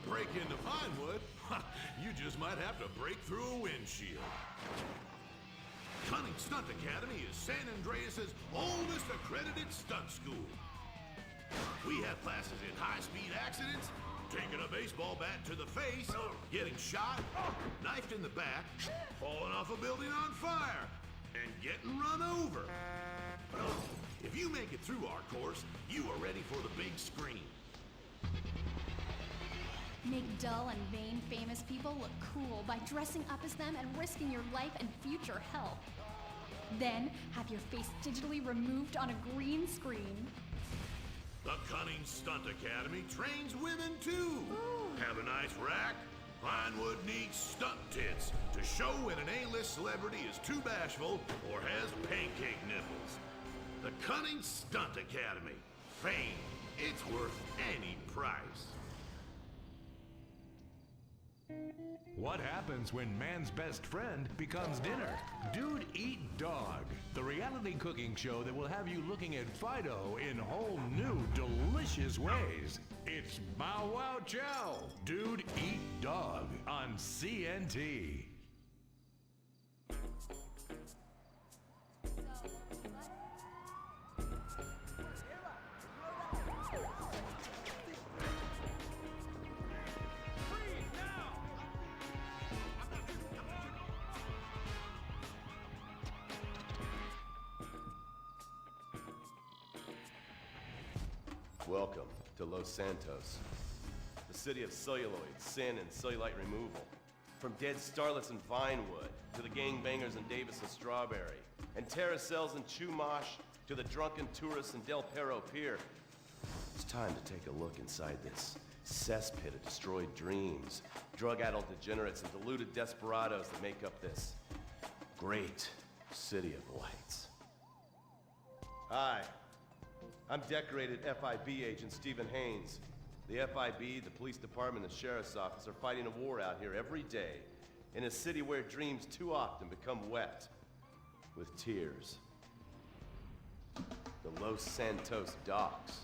break into Vinewood, you just might have to break through a windshield. Cunning Stunt Academy is San Andreas' oldest accredited stunt school. We have classes in high-speed accidents, taking a baseball bat to the face, getting shot, knifed in the back, falling off a building on fire, and getting run over. If you make it through our course, you are ready for the big screen. Make dull and vain famous people look cool by dressing up as them and risking your life and future health. Then, have your face digitally removed on a green screen. The Cunning Stunt Academy trains women too. Ooh. Have a nice rack? Vinewood needs stunt tits to show when an A-list celebrity is too bashful or has pancake nipples. The Cunning Stunt Academy. Fame. It's worth any price. What happens when man's best friend becomes dinner? Dude Eat Dog, the reality cooking show that will have you looking at Fido in whole new, delicious ways. It's Bow Wow Chow, Dude Eat Dog on CNT. Welcome to Los Santos, the city of celluloid, sin, and cellulite removal. From dead starlets in Vinewood, to the gangbangers in Davis and Strawberry, and terracels in Chumash, to the drunken tourists in Del Perro Pier. It's time to take a look inside this cesspit of destroyed dreams, drug-addled degenerates, and deluded desperados that make up this great city of lights. Hi. I'm decorated FIB agent Stephen Haynes. The FIB, the police department, and the sheriff's office are fighting a war out here every day in a city where dreams too often become wet with tears. The Los Santos docks.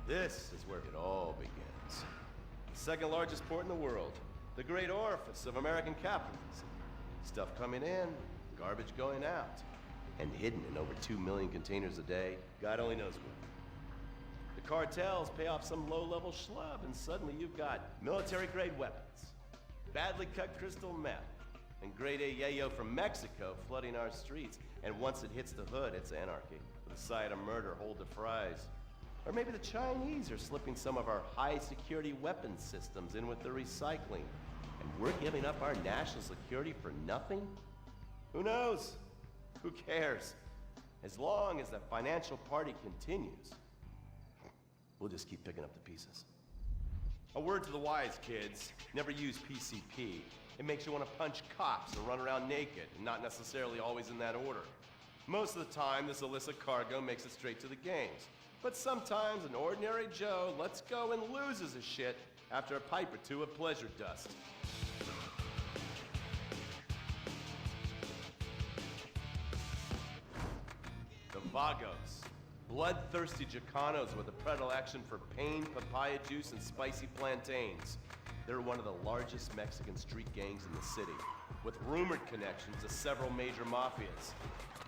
This is where it all begins. The second largest port in the world. The great orifice of American capitalism. Stuff coming in, garbage going out. And hidden in over 2 million containers a day, God only knows where. The cartels pay off some low-level schlub, and suddenly you've got military-grade weapons, badly cut crystal meth, and grade A yayo from Mexico flooding our streets. And once it hits the hood, it's anarchy, with a side of murder hold to fries. Or maybe the Chinese are slipping some of our high-security weapons systems in with the recycling, and we're giving up our national security for nothing? Who knows? Who cares? As long as the financial party continues, we'll just keep picking up the pieces. A word to the wise, kids. Never use PCP. It makes you want to punch cops or run around naked, and not necessarily always in that order. Most of the time, this illicit cargo makes it straight to the games. But sometimes an ordinary Joe lets go and loses his shit after a pipe or two of pleasure dust. The Vagos, bloodthirsty Chicanos with a predilection for pain, papaya juice, and spicy plantains. They're one of the largest Mexican street gangs in the city, with rumored connections to several major mafias.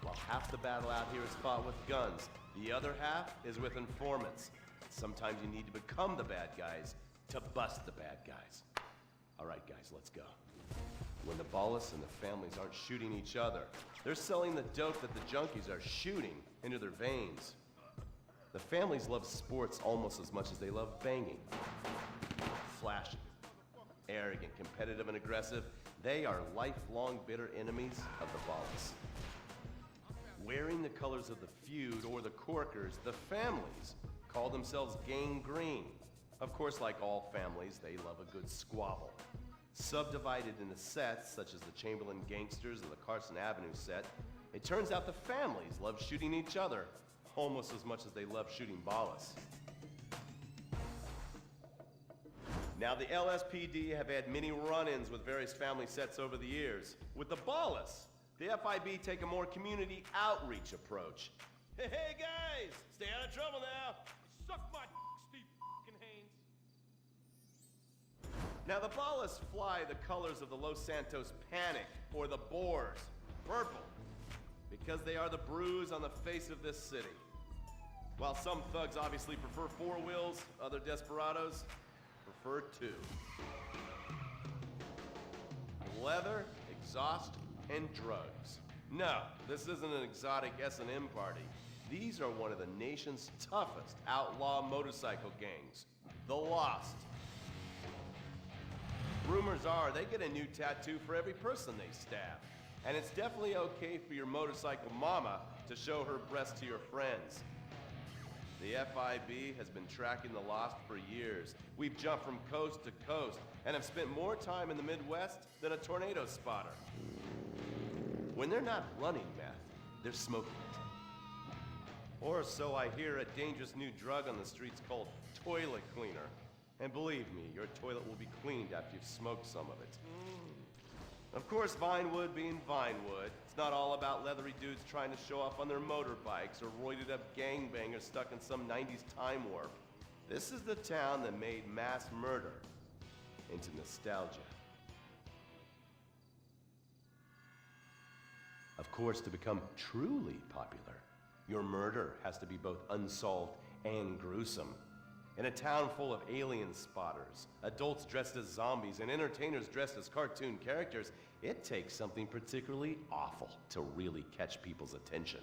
While half the battle out here is fought with guns, the other half is with informants. Sometimes you need to become the bad guys to bust the bad guys. All right, guys, let's go. When the ballas and the families aren't shooting each other, they're selling the dope that the junkies are shooting into their veins. The families love sports almost as much as they love banging. Flashy, arrogant, competitive, and aggressive, they are lifelong bitter enemies of the ballas. Wearing the colors of the feud or the corkers, the families call themselves Gang Green. Of course, like all families, they love a good squabble. Subdivided into sets, such as the Chamberlain Gangsters and the Carson Avenue set, it turns out the families love shooting each other almost as much as they love shooting ballas. Now, the LSPD have had many run-ins with various family sets over the years. With the ballas, the FIB take a more community outreach approach. Hey guys, stay out of trouble now. Suck my Steve Haynes. Now the ballas fly the colors of the Los Santos Panic, or the Boers, purple, because they are the bruise on the face of this city. While some thugs obviously prefer four wheels, other desperados prefer two. Leather, exhaust, and drugs. No, this isn't an exotic S&M party. These are one of the nation's toughest outlaw motorcycle gangs, the Lost. Rumors are they get a new tattoo for every person they stab. And it's definitely okay for your motorcycle mama to show her breasts to your friends. The FIB has been tracking the Lost for years. We've jumped from coast to coast and have spent more time in the Midwest than a tornado spotter. When they're not running meth, they're smoking it. Or so I hear, a dangerous new drug on the streets called toilet cleaner. And believe me, your toilet will be cleaned after you've smoked some of it. Of course, Vinewood being Vinewood, it's not all about leathery dudes trying to show off on their motorbikes or roided up gangbangers stuck in some 90s time warp. This is the town that made mass murder into nostalgia. Of course, to become truly popular, your murder has to be both unsolved and gruesome. In a town full of alien spotters, adults dressed as zombies, and entertainers dressed as cartoon characters, it takes something particularly awful to really catch people's attention.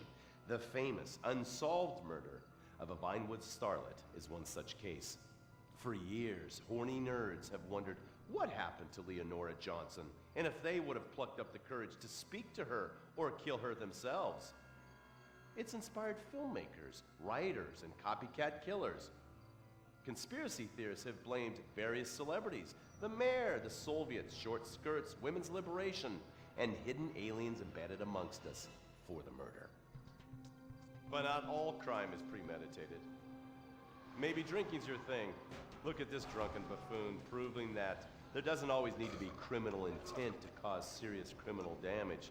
The famous, unsolved murder of a Vinewood starlet is one such case. For years, horny nerds have wondered what happened to Leonora Johnson, and if they would have plucked up the courage to speak to her or kill her themselves. It's inspired filmmakers, writers, and copycat killers. Conspiracy theorists have blamed various celebrities, the mayor, the Soviets, short skirts, women's liberation, and hidden aliens embedded amongst us for the murder. But not all crime is premeditated. Maybe drinking's your thing. Look at this drunken buffoon, proving that there doesn't always need to be criminal intent to cause serious criminal damage.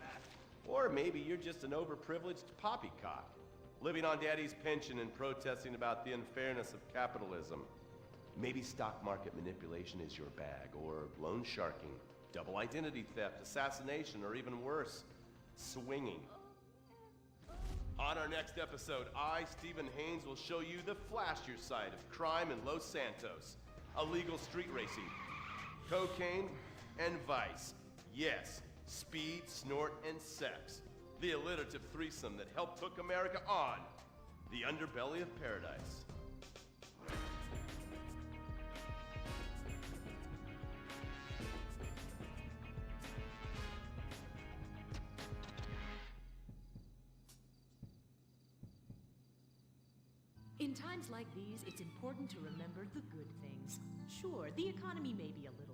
Or maybe you're just an overprivileged poppycock, living on daddy's pension and protesting about the unfairness of capitalism. Maybe stock market manipulation is your bag, or loan sharking, double identity theft, assassination, or even worse, swinging. On our next episode, I, Stephen Haynes, will show you the flashier side of crime in Los Santos. Illegal street racing, cocaine, and vice. Yes, speed, snort, and sex. The alliterative threesome that helped hook America on the underbelly of paradise. In times like these, it's important to remember the good things. Sure, the economy may be a little